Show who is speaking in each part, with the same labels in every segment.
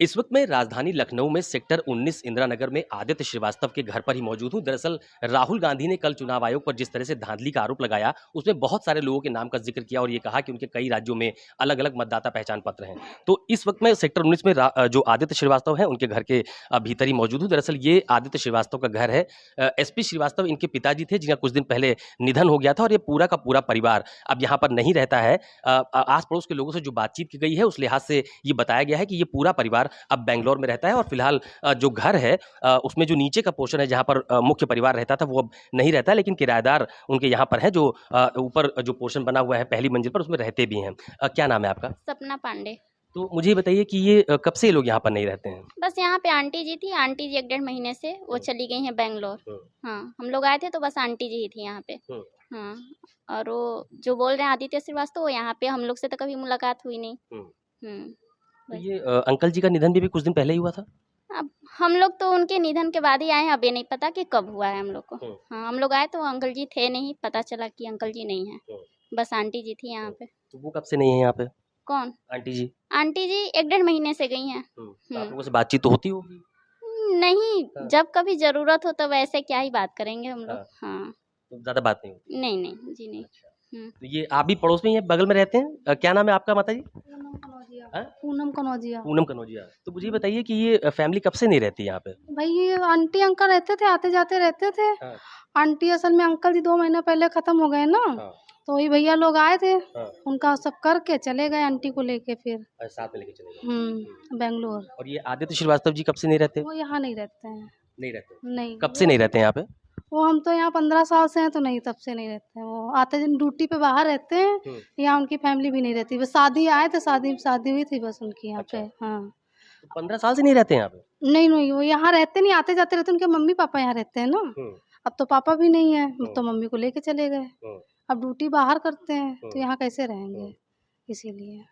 Speaker 1: इस वक्त मैं राजधानी लखनऊ में सेक्टर 19 इंदिरा नगर में आदित्य श्रीवास्तव के घर पर ही मौजूद हूं। दरअसल राहुल गांधी ने कल चुनाव आयोग पर जिस तरह से धांधली का आरोप लगाया, उसमें बहुत सारे लोगों के नाम का जिक्र किया और ये कहा कि उनके कई राज्यों में अलग अलग मतदाता पहचान पत्र हैं। तो इस वक्त मैं सेक्टर 19 में जो आदित्य श्रीवास्तव है उनके घर के भीतर ही मौजूद हूँ। दरअसल ये आदित्य श्रीवास्तव का घर है। SP श्रीवास्तव इनके पिताजी थे, जिनका कुछ दिन पहले निधन हो गया था और ये पूरा का पूरा परिवार अब यहाँ पर नहीं रहता है। आस पड़ोस के लोगों से जो बातचीत की गई है उस लिहाज से ये बताया गया है कि ये पूरा परिवार अब बेंगलोर में रहता है और फिलहाल जो घर है उसमें जो नीचे का पोर्शन है जहां पर मुख्य परिवार रहता था वो अब नहीं रहता है, लेकिन किराएदार उनके यहाँ पर है जो ऊपर जो पोर्शन बना हुआ है पहली मंजिल पर, उसमें रहते भी हैं। क्या नाम है आपका?
Speaker 2: सपना पांडे।
Speaker 1: तो मुझे ये बताइए कि ये कब से ये लोग यहाँ पर नहीं रहते हैं?
Speaker 2: बस यहाँ पे आंटी जी थी, आंटी जी 1 डेढ़ महीने से वो चली गई हैं बेंगलोर। हाँ, हम लोग आए थे तो बस आंटी जी ही थी यहाँ पे। हाँ, और वो जो बोल रहे हैं आदित्य श्रीवास्तव, वो यहाँ पे हम लोग से तो कभी मुलाकात हुई नहीं।
Speaker 1: तो ये अंकल जी का निधन भी कुछ दिन पहले ही हुआ था?
Speaker 2: अब हम लोग तो उनके निधन के बाद ही आए हैं, अब ये नहीं पता कि कब हुआ है हम लोग को। हाँ, हम लोग आए तो अंकल जी थे नहीं, पता चला कि अंकल जी नहीं है, बस आंटी जी थी यहाँ पे।
Speaker 1: तो वो कब से नहीं है यहाँ पे?
Speaker 2: कौन?
Speaker 1: आंटी जी।
Speaker 2: आंटी जी 1 डेढ़ महीने से गई हैं।
Speaker 1: तो आप लोगों से बातचीत तो होती होगी?
Speaker 2: नहीं,
Speaker 1: हाँ।
Speaker 2: जब कभी जरूरत हो तब ऐसे क्या ही बात करेंगे हम लोग। हाँ,
Speaker 1: तो ज्यादा बात नहीं होती?
Speaker 2: नहीं जी नहीं।
Speaker 1: तो ये आप भी पड़ोस में ही बगल में रहते हैं? क्या नाम है आपका माता जी?
Speaker 3: पूनम कनौजिया।
Speaker 1: हाँ?
Speaker 3: पूनम कनौजिया।
Speaker 1: पूनम कनौजिया। तो मुझे बताइए कि ये फैमिली कब से नहीं रहती यहाँ पे?
Speaker 3: भाई ये आंटी अंकल रहते थे, आते जाते रहते थे।
Speaker 1: हाँ।
Speaker 3: आंटी असल में अंकल जी 2 महीने पहले खत्म हो गए ना।
Speaker 1: हाँ।
Speaker 3: तो वही भैया लोग आए थे।
Speaker 1: हाँ।
Speaker 3: उनका सब करके चले गए आंटी को लेके फिर।
Speaker 1: साथ में लेके चले गए।
Speaker 3: बेंगलोर।
Speaker 1: और ये आदित्य श्रीवास्तव जी कब से नहीं रहते?
Speaker 3: वो यहाँ नहीं रहते हैं।
Speaker 1: नहीं रहते?
Speaker 3: नहीं।
Speaker 1: कब से नहीं रहते हैं यहाँ पे?
Speaker 3: वो हम तो यहाँ 15 साल से हैं, तो नहीं तब से नहीं रहते हैं। वो आते दिन ड्यूटी पे बाहर रहते हैं। यहाँ उनकी फैमिली भी नहीं रहती, बस शादी आए थे, शादी हुई थी बस उनकी यहाँ पे। हाँ,
Speaker 1: तो 15 साल से नहीं रहते हैं यहाँ पे?
Speaker 3: नहीं वो यहाँ रहते नहीं, आते जाते रहते। उनके मम्मी पापा यहाँ रहते हैं ना। अब तो पापा भी नहीं है, तो मम्मी को लेके चले गए। अब ड्यूटी बाहर करते हैं तो यहाँ कैसे रहेंगे, इसीलिए।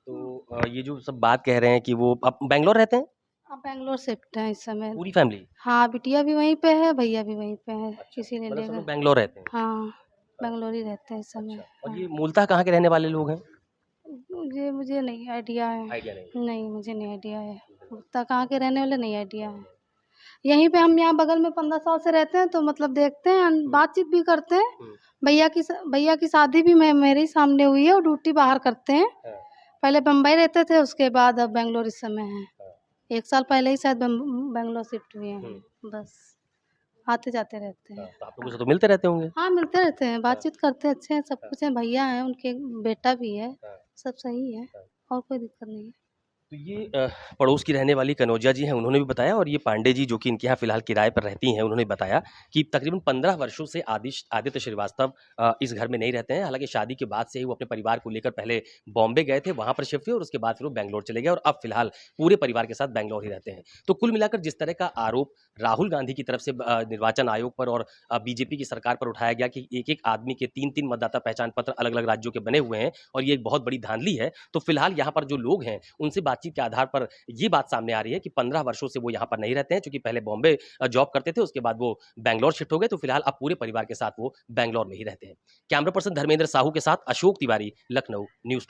Speaker 1: तो ये जो सब बात कह रहे हैं कि वो अब बेंगलोर रहते हैं?
Speaker 3: अब बेंगलोर शिफ्ट है इस समय।
Speaker 1: पूरी फैमिली?
Speaker 3: हाँ, बिटिया भी वहीं पे है, भैया भी वहीं पे है। इसीलिए ले
Speaker 1: मतलब
Speaker 3: गए।
Speaker 1: सब बेंगलोर रहते हैं?
Speaker 3: हाँ, बेंगलोर ही रहते हैं इस समय।
Speaker 1: और ये मूलतः कहाँ के रहने वाले लोग हैं?
Speaker 3: मुझे नहीं आइडिया है।
Speaker 1: आइडिया नहीं।
Speaker 3: नहीं, मुझे नहीं आइडिया है। उत्तर कहाँ के रहने वाले नहीं आइडिया है। यहीं पे हम यहाँ बगल में 15 साल से रहते हैं, तो मतलब देखते हैं, बातचीत भी करते हैं। भैया की शादी भी मेरे ही सामने हुई है और ड्यूटी बाहर करते हैं। पहले बम्बई रहते थे, उसके बाद अब बेंगलोर इस समय है। 1 साल पहले ही शायद बेंगलोर शिफ्ट हुए हैं। बस आते जाते रहते हैं।
Speaker 1: तो आप लोगों से तो मिलते रहते होंगे?
Speaker 3: हाँ, मिलते रहते हैं, बातचीत करते हैं, अच्छे हैं, सब कुछ है। भैया हैं, उनके बेटा भी है, सब सही है, और कोई दिक्कत नहीं है।
Speaker 1: तो ये पड़ोस की रहने वाली कनौजिया जी हैं, उन्होंने भी बताया, और ये पांडे जी जो कि इनके यहाँ फिलहाल किराए पर रहती हैं, उन्होंने बताया कि तकरीबन 15 वर्षों से आदित्य श्रीवास्तव इस घर में नहीं रहते हैं। हालांकि शादी के बाद से ही वो अपने परिवार को लेकर पहले बॉम्बे गए थे, वहां पर शिफ्ट हुए और उसके बाद फिर वो बेंगलोर चले गए और अब फिलहाल पूरे परिवार के साथ बेंगलोर ही रहते हैं। तो कुल मिलाकर जिस तरह का आरोप राहुल गांधी की तरफ से निर्वाचन आयोग पर और बीजेपी की सरकार पर उठाया गया कि एक एक आदमी के 3-3 मतदाता पहचान पत्र अलग अलग राज्यों के बने हुए हैं और ये एक बहुत बड़ी धांधली है, तो फिलहाल यहाँ पर जो लोग हैं उनसे बातचीत के आधार पर ये बात सामने आ रही है कि 15 वर्षों से वो यहाँ पर नहीं रहते हैं, क्योंकि पहले बॉम्बे जॉब करते थे, उसके बाद वो बेंगलोर शिफ्ट हो गए, तो फिलहाल अब पूरे परिवार के साथ वो बेंगलोर में ही रहते हैं। कैमरा पर्सन धर्मेंद्र साहू के साथ अशोक तिवारी, लखनऊ न्यूज।